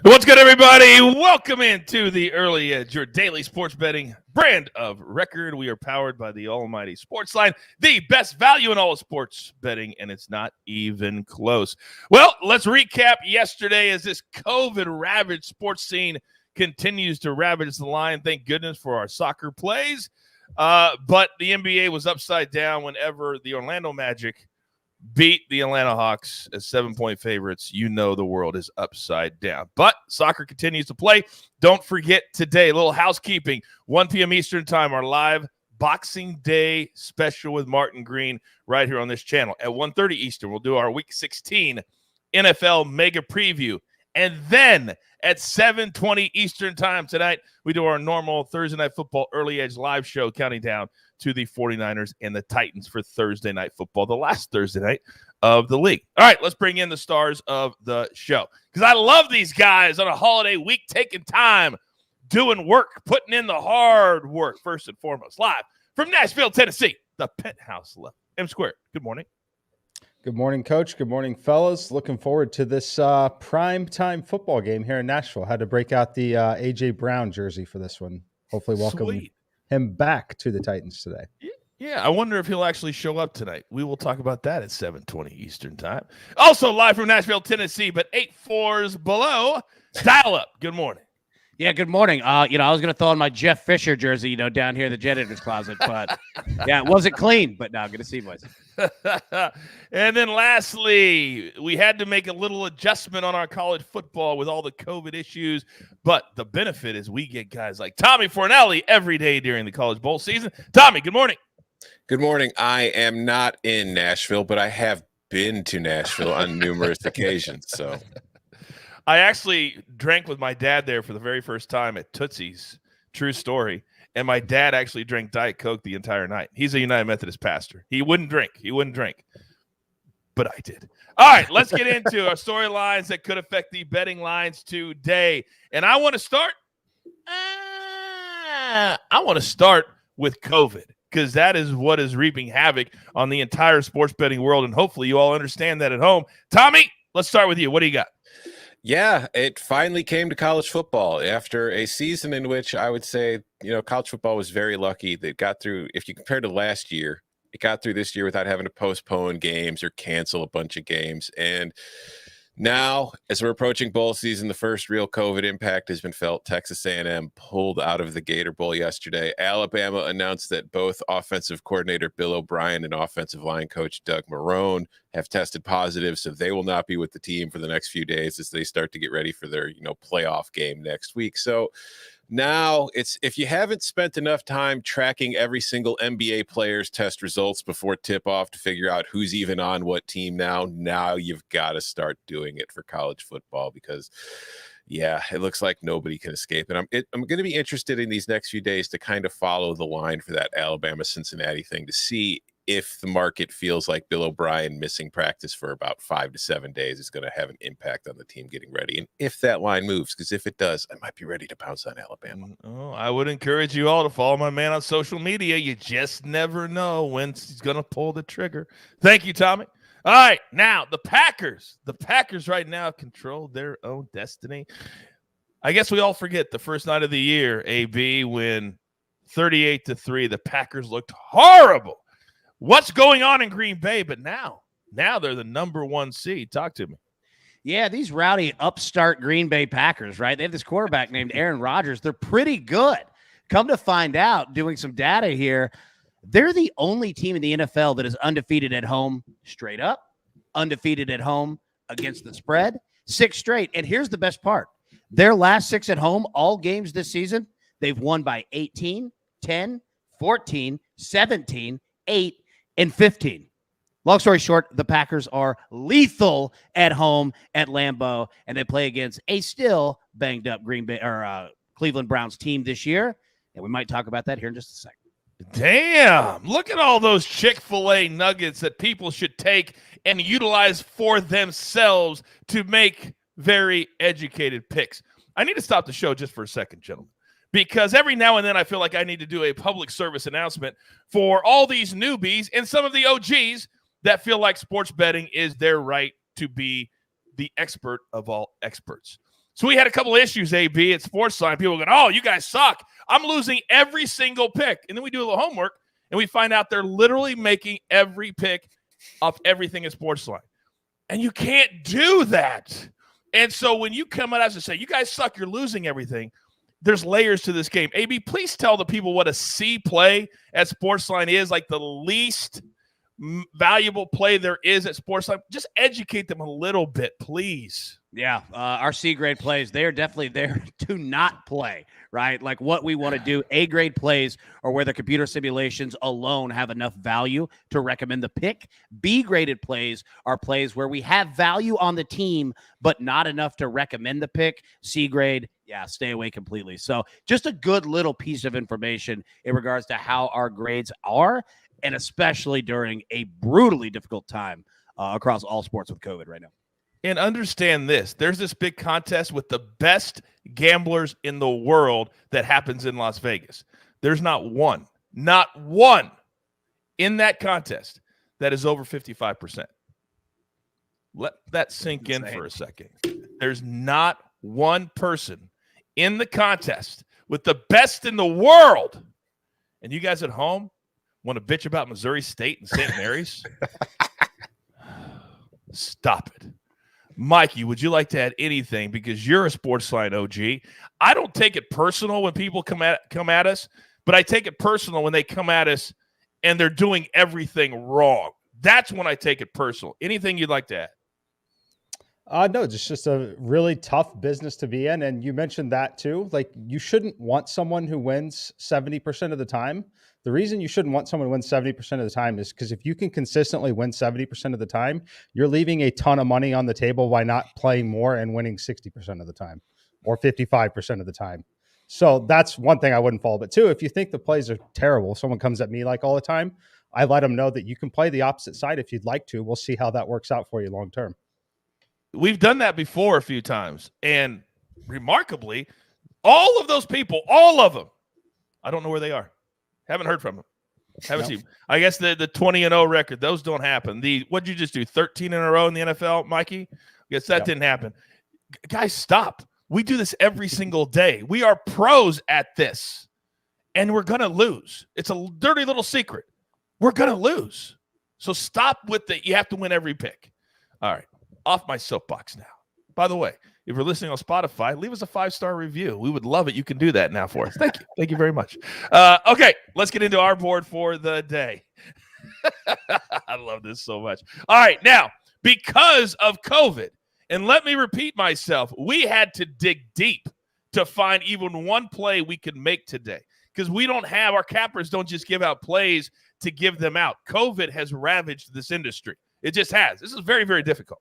What's good, everybody? Welcome into the Early Edge, your daily sports betting brand of record. We are powered by the almighty SportsLine, the best value in all of sports betting, and it's not even close. Well, let's recap yesterday as this COVID-ravaged sports scene continues to ravage the line. Thank goodness for our soccer plays. But the NBA was upside down whenever the Orlando Magic beat the Atlanta Hawks as 7-point favorites. You know the world is upside down. But soccer continues to play. Don't forget today, a little housekeeping, 1 p.m. Eastern time, our live Boxing Day special with Martin Green right here on this channel. At 1:30 Eastern, we'll do our Week 16 NFL Mega Preview. And then at 7:20 Eastern time tonight, we do our normal Thursday Night Football Early Edge live show counting down to the 49ers and the Titans for Thursday Night Football, the last Thursday night of the league. All right, let's bring in the stars of the show because I love these guys on a holiday week taking time, doing work, putting in the hard work. First and foremost, live from Nashville, Tennessee, the Penthouse Level. M Squared, good morning. Good morning, Coach. Good morning, fellas. Looking forward to this prime time football game here in Nashville. Had to break out the A.J. Brown jersey for this one. Hopefully welcome him back to the Titans today. Yeah, I wonder if he'll actually show up tonight. We will talk about that at 7:20 Eastern time. Also live from Nashville, Tennessee, but 8 floors below. Dial up. Good morning. Yeah, good morning. I was going to throw on my Jeff Fisher jersey, down here in the janitor's closet, but yeah, it wasn't clean, but now good to see you boys. And then lastly, we had to make a little adjustment on our college football with all the COVID issues, but the benefit is we get guys like Tommy Fornelli every day during the college bowl season. Tommy, good morning. Good morning. I am not in Nashville, but I have been to Nashville on numerous occasions, so... I actually drank with my dad there for the very first time at Tootsie's. True story. And my dad actually drank Diet Coke the entire night. He's a United Methodist pastor. He wouldn't drink. But I did. All right, let's get into our storylines that could affect the betting lines today. And I want to start with COVID because that is what is reaping havoc on the entire sports betting world. And hopefully you all understand that at home. Tommy, let's start with you. What do you got? Yeah, it finally came to college football after a season in which I would say, college football was very lucky that it got through. If you compare to last year, it got through this year without having to postpone games or cancel a bunch of games. And now, as we're approaching bowl season, the first real COVID impact has been felt. Texas A&M pulled out of the Gator Bowl yesterday. Alabama announced that both offensive coordinator Bill O'Brien and offensive line coach Doug Marrone have tested positive, so they will not be with the team for the next few days as they start to get ready for their, playoff game next week. So now it's, if you haven't spent enough time tracking every single NBA player's test results before tip-off to figure out who's even on what team now you've got to start doing it for college football because, yeah, it looks like nobody can escape it. I'm going to be interested in these next few days to kind of follow the line for that Alabama-Cincinnati thing to see if the market feels like Bill O'Brien missing practice for about 5 to 7 days is going to have an impact on the team getting ready. And if that line moves, because if it does, I might be ready to pounce on Alabama. Oh, I would encourage you all to follow my man on social media. You just never know when he's going to pull the trigger. Thank you, Tommy. All right, now the Packers. The Packers right now control their own destiny. I guess we all forget the first night of the year, AB, when 38-3, the Packers looked horrible. What's going on in Green Bay? But now they're the number 1 seed. Talk to me. Yeah, these rowdy upstart Green Bay Packers, right? They have this quarterback named Aaron Rodgers. They're pretty good. Come to find out, doing some data here, they're the only team in the NFL that is undefeated at home straight up, undefeated at home against the spread, 6 straight. And here's the best part. Their last 6 at home, all games this season, they've won by 18, 10, 14, 17, 8, and 15. Long story short, the Packers are lethal at home at Lambeau, and they play against a still banged up Green Bay or Cleveland Browns team this year. And we might talk about that here in just a second. Damn, look at all those Chick-fil-A nuggets that people should take and utilize for themselves to make very educated picks. I need to stop the show just for a second, gentlemen, because every now and then I feel like I need to do a public service announcement for all these newbies and some of the OGs that feel like sports betting is their right to be the expert of all experts. So we had a couple issues, AB, at SportsLine. People going, oh, you guys suck. I'm losing every single pick. And then we do a little homework, and we find out they're literally making every pick of everything at SportsLine. And you can't do that. And so when you come at us and say, you guys suck, you're losing everything, there's layers to this game. AB, please tell the people what a C play at SportsLine is, like the least valuable play there is at SportsLine. Just educate them a little bit, please. Yeah, our C-grade plays, they are definitely there to not play, right? Like what we want to do. A-grade plays are where the computer simulations alone have enough value to recommend the pick. B-graded plays are plays where we have value on the team, but not enough to recommend the pick. C-grade, yeah, stay away completely. So just a good little piece of information in regards to how our grades are, and especially during a brutally difficult time across all sports with COVID right now. And understand this, there's this big contest with the best gamblers in the world that happens in Las Vegas. There's not one in that contest that is over 55%. Let that sink in for a second. There's not one person in the contest with the best in the world. And you guys at home want to bitch about Missouri State and St. Mary's? Stop it. Mikey, would you like to add anything? Because you're a SportsLine OG. I don't take it personal when people come at us, but I take it personal when they come at us and they're doing everything wrong. That's when I take it personal. Anything you'd like to add? No, it's just a really tough business to be in. And you mentioned that too. Like, you shouldn't want someone who wins 70% of the time. The reason you shouldn't want someone to win 70% of the time is because if you can consistently win 70% of the time, you're leaving a ton of money on the table by not playing more and winning 60% of the time or 55% of the time. So that's one thing I wouldn't follow. But two, if you think the plays are terrible, someone comes at me like all the time, I let them know that you can play the opposite side if you'd like to. We'll see how that works out for you long term. We've done that before a few times. And remarkably, all of those people, all of them, I don't know where they are. Haven't heard from them. Haven't seen. I guess the 20-0 record, those don't happen. What'd you just do? 13 in a row in the NFL, Mikey? I guess that didn't happen. Guys, stop. We do this every single day. We are pros at this, and we're going to lose. It's a dirty little secret. We're going to lose. So stop with you have to win every pick. All right. Off my soapbox now. By the way, if you're listening on Spotify, leave us a 5-star review. We would love it. You can do that now for us. Thank you. Thank you very much. Okay, let's get into our board for the day. I love this so much. All right, now, because of COVID, and let me repeat myself, we had to dig deep to find even one play we could make today because our cappers don't just give out plays to give them out. COVID has ravaged this industry. It just has. This is very, very difficult.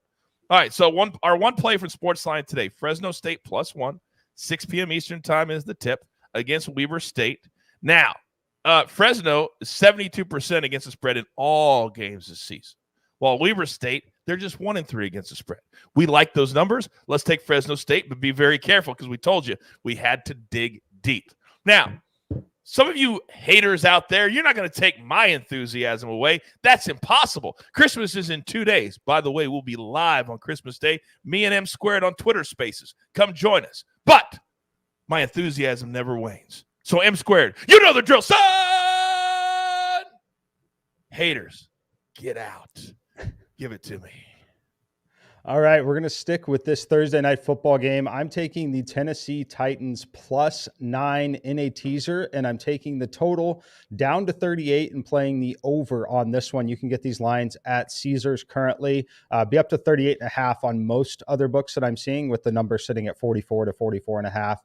All right, so our one play from SportsLine today, Fresno State +1, 6 p.m. Eastern time is the tip against Weber State. Now, Fresno is 72% against the spread in all games this season, while Weber State, they're just 1-3 against the spread. We like those numbers. Let's take Fresno State, but be very careful because we told you we had to dig deep. Now, some of you haters out there, you're not going to take my enthusiasm away. That's impossible. Christmas is in 2 days. By the way, we'll be live on Christmas Day. Me and M Squared on Twitter Spaces. Come join us. But my enthusiasm never wanes. So M Squared, you know the drill, son! Haters, get out. Give it to me. All right, we're going to stick with this Thursday night football game. I'm taking the Tennessee Titans +9 in a teaser, and I'm taking the total down to 38 and playing the over on this one. You can get these lines at Caesars currently. Be up to 38.5 on most other books that I'm seeing, with the number sitting at 44 to 44.5.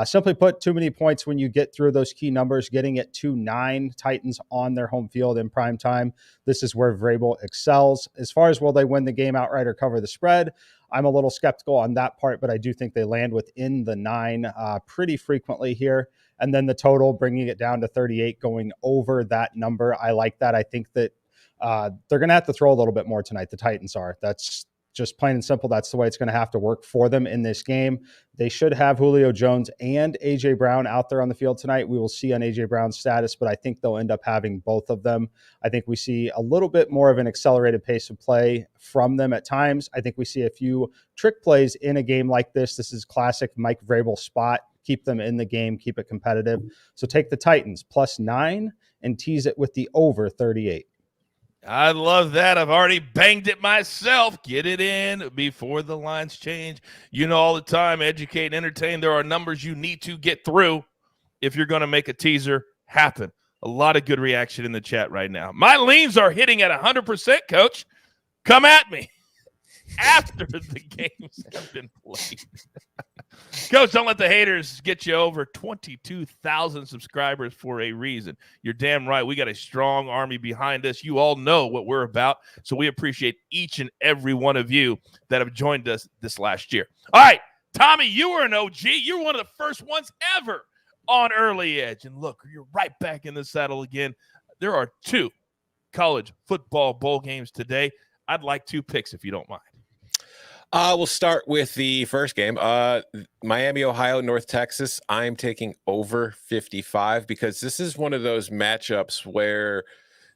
Simply put, too many points when you get through those key numbers. Getting it to 9 Titans on their home field in prime time. This is where Vrabel excels. As far as will they win the game outright or cover the spread, I'm a little skeptical on that part, but I do think they land within the 9 pretty frequently here. And then the total, bringing it down to 38, going over that number. I like that. I think that they're going to have to throw a little bit more tonight. The Titans are. That's Just plain and simple, that's the way it's going to have to work for them in this game. They should have Julio Jones and A.J. Brown out there on the field tonight. We will see on A.J. Brown's status, but I think they'll end up having both of them. I think we see a little bit more of an accelerated pace of play from them at times. I think we see a few trick plays in a game like this. This is classic Mike Vrabel spot. Keep them in the game, keep it competitive. So take the Titans +9 and tease it with the over 38. I love that. I've already banged it myself. Get it in before the lines change. You know, all the time, educate, entertain. There are numbers you need to get through if you're going to make a teaser happen. A lot of good reaction in the chat right now. My leans are hitting at 100%, Coach. Come at me after the games have been played. Coach, don't let the haters get you over 22,000 subscribers for a reason. You're damn right. We got a strong army behind us. You all know what we're about, so we appreciate each and every one of you that have joined us this last year. All right, Tommy, you were an OG. You were one of the first ones ever on Early Edge. And look, you're right back in the saddle again. There are 2 college football bowl games today. I'd like 2 picks if you don't mind. We'll start with the first game. Miami, Ohio, North Texas. I'm taking over 55 because this is one of those matchups where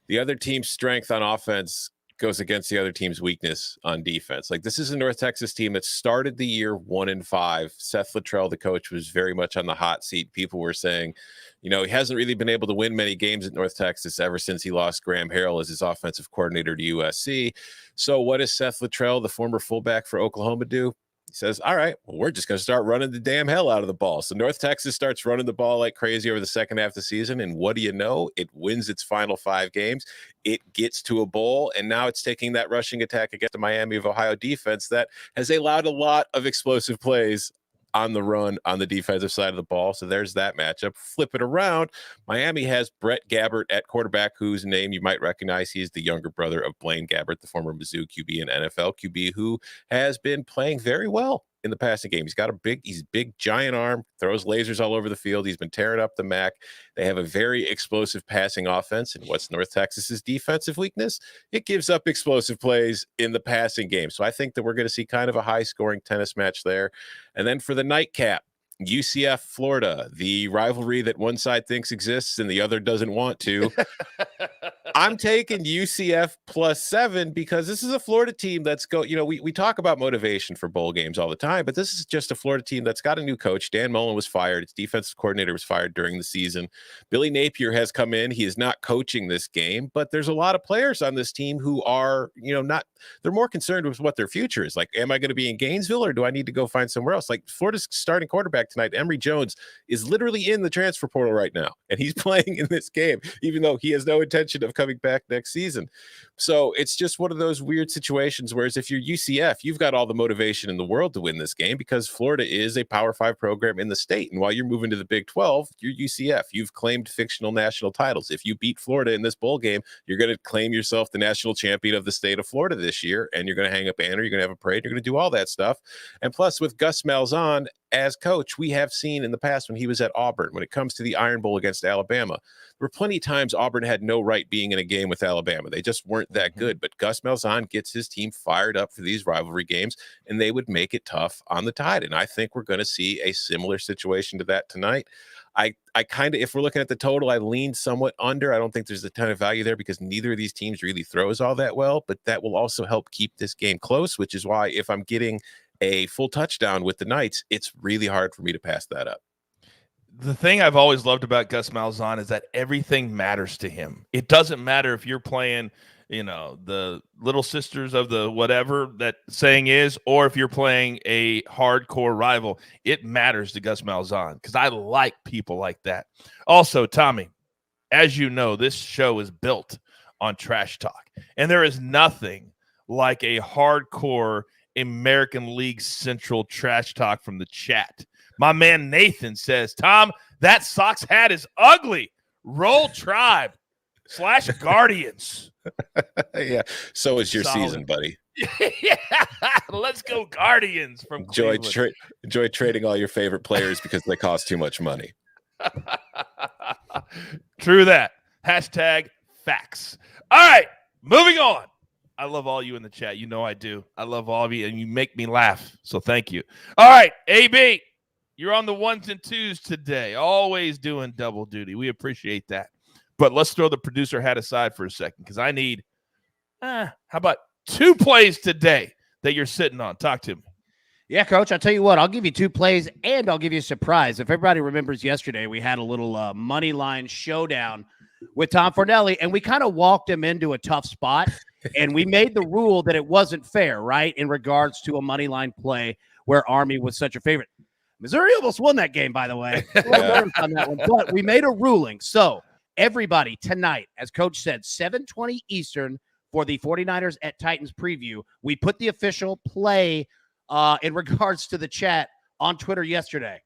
the other team's strength on offense goes against the other team's weakness on defense. Like, this is a North Texas team that started the year 1-5. Seth Littrell, the coach, was very much on the hot seat. People were saying, you know, he hasn't really been able to win many games at North Texas ever since he lost Graham Harrell as his offensive coordinator to USC. So what does Seth Littrell, the former fullback for Oklahoma, do? He says, all right, well, we're just going to start running the damn hell out of the ball. So North Texas starts running the ball like crazy over the second half of the season. And what do you know? It wins its final 5 games. It gets to a bowl. And now it's taking that rushing attack against the Miami of Ohio defense that has allowed a lot of explosive plays on the run on the defensive side of the ball. So there's that matchup. Flip it around. Miami has Brett Gabbert at quarterback, whose name you might recognize. He is the younger brother of Blaine Gabbert, the former Mizzou QB and NFL QB, who has been playing very well in the passing game. He's got a big giant arm, throws lasers all over the field. He's been tearing up the MAC. They have a very explosive passing offense. And what's North Texas's defensive weakness? It gives up explosive plays in the passing game. So I think that we're going to see kind of a high scoring tennis match there. And then for the nightcap, UCF, Florida, the rivalry that one side thinks exists and the other doesn't want to. I'm taking UCF +7 because this is a Florida team that's we talk about motivation for bowl games all the time, but this is just a Florida team that's got a new coach. Dan Mullen was fired. Its defensive coordinator was fired during the season. Billy Napier has come in. He is not coaching this game, but there's a lot of players on this team who are, they're more concerned with what their future is. Like, am I going to be in Gainesville or do I need to go find somewhere else? Like, Florida's starting quarterback tonight, Emory Jones, is literally in the transfer portal right now, and he's playing in this game, even though he has no intention of coming back next season. So it's just one of those weird situations, whereas if you're UCF, you've got all the motivation in the world to win this game because Florida is a Power 5 program in the state. And while you're moving to the Big 12, you're UCF. You've claimed fictional national titles. If you beat Florida in this bowl game, you're going to claim yourself the national champion of the state of Florida this year, and you're going to hang a banner, you're going to have a parade, you're going to do all that stuff. And plus, with Gus Malzahn as coach, we have seen in the past when he was at Auburn, when it comes to the Iron Bowl against Alabama, there were plenty of times Auburn had no right being in a game with Alabama. They just weren't that good. But Gus Malzahn gets his team fired up for these rivalry games, and they would make it tough on the Tide. And I think we're going to see a similar situation to that tonight. I kind of, if we're looking at the total, I lean somewhat under. I don't think there's a ton of value there because neither of these teams really throws all that well, but that will also help keep this game close, which is why if I'm getting a full touchdown with the Knights, it's really hard for me to pass that up. The thing I've always loved about Gus Malzahn is that everything matters to him. It doesn't matter if you're playing, the Little Sisters of the whatever that saying is, or if you're playing a hardcore rival. It matters to Gus Malzahn because I like people like that. Also, Tommy, as you know, this show is built on trash talk, and there is nothing like a hardcore American League Central trash talk from the chat. My man Nathan says, Tom, that Sox hat is ugly. Roll Tribe / Guardians. Yeah, so is your Solid season, buddy. Yeah, let's go Guardians from Cleveland. Enjoy trading all your favorite players because they cost too much money. True that. # facts. All right, moving on. I love all you in the chat. You know I do. I love all of you, and you make me laugh. So thank you. All right, AB, you're on the ones and twos today. Always doing double duty. We appreciate that. But let's throw the producer hat aside for a second because I need, how about 2 plays today that you're sitting on? Talk to me. Yeah, Coach, I'll tell you what. I'll give you 2 plays, and I'll give you a surprise. If everybody remembers yesterday, we had a little money line showdown with Tom Fornelli, and we kind of walked him into a tough spot, and we made the rule that it wasn't fair, right, in regards to a money line play where Army was such a favorite. Missouri almost won that game, by the way. On that one, but we made a ruling. So everybody tonight, as Coach said, 7:20 Eastern for the 49ers at Titans preview. We put the official play in regards to the chat on Twitter yesterday.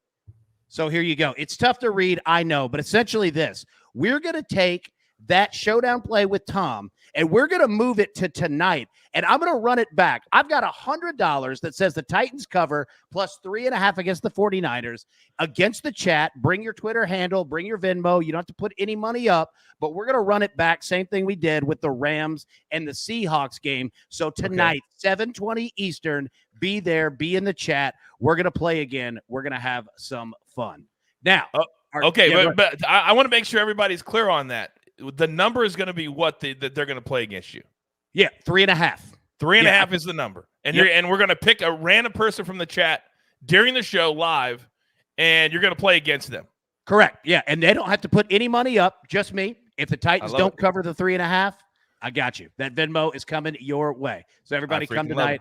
So here you go. It's tough to read, I know, but essentially this. We're going to take that showdown play with Tom, and we're going to move it to tonight, and I'm going to run it back. I've got $100 that says the Titans cover plus 3.5 against the 49ers against the chat. Bring your Twitter handle, bring your Venmo. You don't have to put any money up, but we're going to run it back. Same thing we did with the Rams and the Seahawks game. So tonight, 7:20 Eastern, be there, be in the chat. We're going to play again. We're going to have some fun. Now, but I want to make sure everybody's clear on that. The number is going to be what that they're going to play against you. Yeah, 3.5. 3.5 is the number, and we're going to pick a random person from the chat during the show live, and you're going to play against them. Correct. Yeah, and they don't have to put any money up. Just me. If the Titans don't cover the 3.5, I got you. That Venmo is coming your way. So everybody come tonight.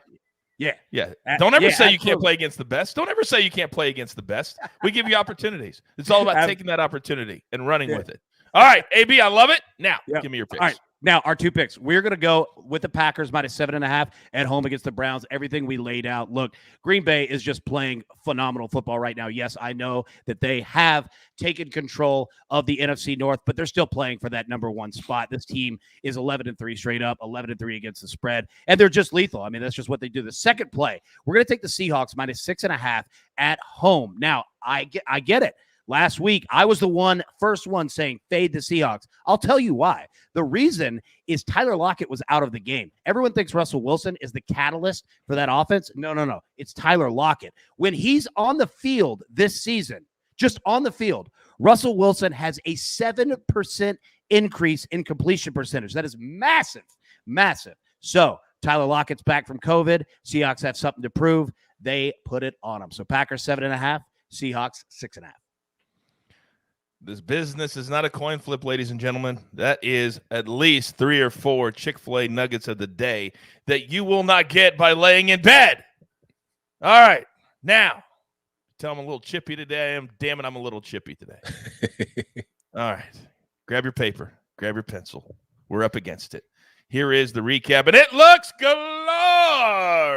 Yeah. Don't ever say you can't play against the best. Don't ever say you can't play against the best. We give you opportunities. It's all about taking that opportunity and running with it. All right, AB, I love it. Now, give me your picks. All right, now our 2 picks. We're going to go with the Packers minus 7.5 at home against the Browns. Everything we laid out. Look, Green Bay is just playing phenomenal football right now. Yes, I know that they have taken control of the NFC North, but they're still playing for that number 1 spot. This team is 11-3 straight up, 11-3 against the spread, and they're just lethal. I mean, that's just what they do. The second play, we're going to take the Seahawks minus 6.5 at home. Now, I get it. Last week, I was the first one saying fade the Seahawks. I'll tell you why. The reason is Tyler Lockett was out of the game. Everyone thinks Russell Wilson is the catalyst for that offense. No. It's Tyler Lockett. When he's on the field this season, just on the field, Russell Wilson has a 7% increase in completion percentage. That is massive, massive. So Tyler Lockett's back from COVID. Seahawks have something to prove. They put it on them. So Packers 7.5, Seahawks 6.5. This business is not a coin flip, ladies and gentlemen. That is at least 3 or 4 Chick-fil-A nuggets of the day that you will not get by laying in bed. All right. Now, tell them I'm a little chippy today. Damn it, I'm a little chippy today. All right. Grab your paper. Grab your pencil. We're up against it. Here is the recap, and it looks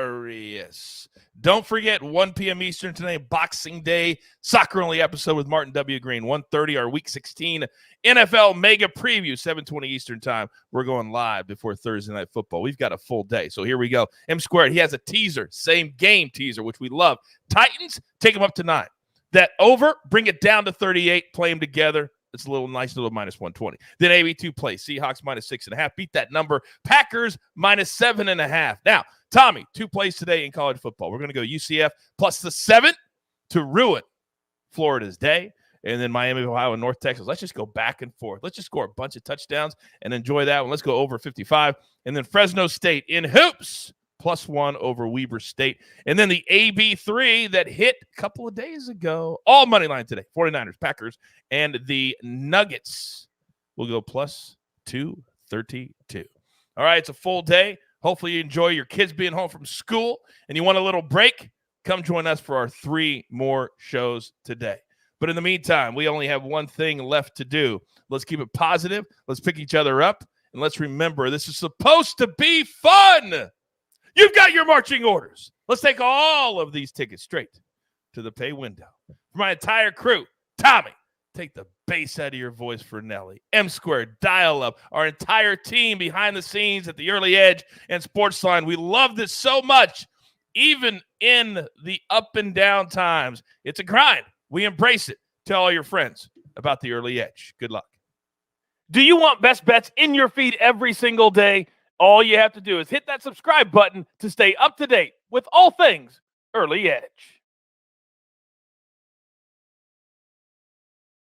glorious. Don't forget, 1 p.m. Eastern tonight, Boxing Day, soccer-only episode with Martin W. Green. 1:30, our Week 16 NFL Mega Preview, 7:20 Eastern Time. We're going live before Thursday Night Football. We've got a full day, so here we go. M Squared, he has a teaser, same game teaser, which we love. Titans, take them up to 9. That over, bring it down to 38, play them together. It's a little nice little minus 120. Then AB2 play. Seahawks minus 6.5. Beat that number. Packers minus 7.5. Now, Tommy, 2 plays today in college football. We're going to go UCF plus the 7 to ruin Florida's day. And then Miami, Ohio, and North Texas. Let's just go back and forth. Let's just score a bunch of touchdowns and enjoy that one. Let's go over 55. And then Fresno State in hoops. plus 1 over Weber State. And then the AB3 that hit a couple of days ago, all money line today, 49ers, Packers, and the Nuggets will go plus 232. All right, it's a full day. Hopefully you enjoy your kids being home from school and you want a little break. Come join us for our 3 more shows today. But in the meantime, we only have one thing left to do. Let's keep it positive. Let's pick each other up. And let's remember, this is supposed to be fun. You've got your marching orders. Let's take all of these tickets straight to the pay window. For my entire crew, Tommy, take the bass out of your voice for Nelly. M Squared, Dial Up, our entire team behind the scenes at the Early Edge and SportsLine. We love this so much. Even in the up and down times, it's a grind. We embrace it. Tell all your friends about the Early Edge. Good luck. Do you want best bets in your feed every single day? All you have to do is hit that subscribe button to stay up to date with all things Early Edge.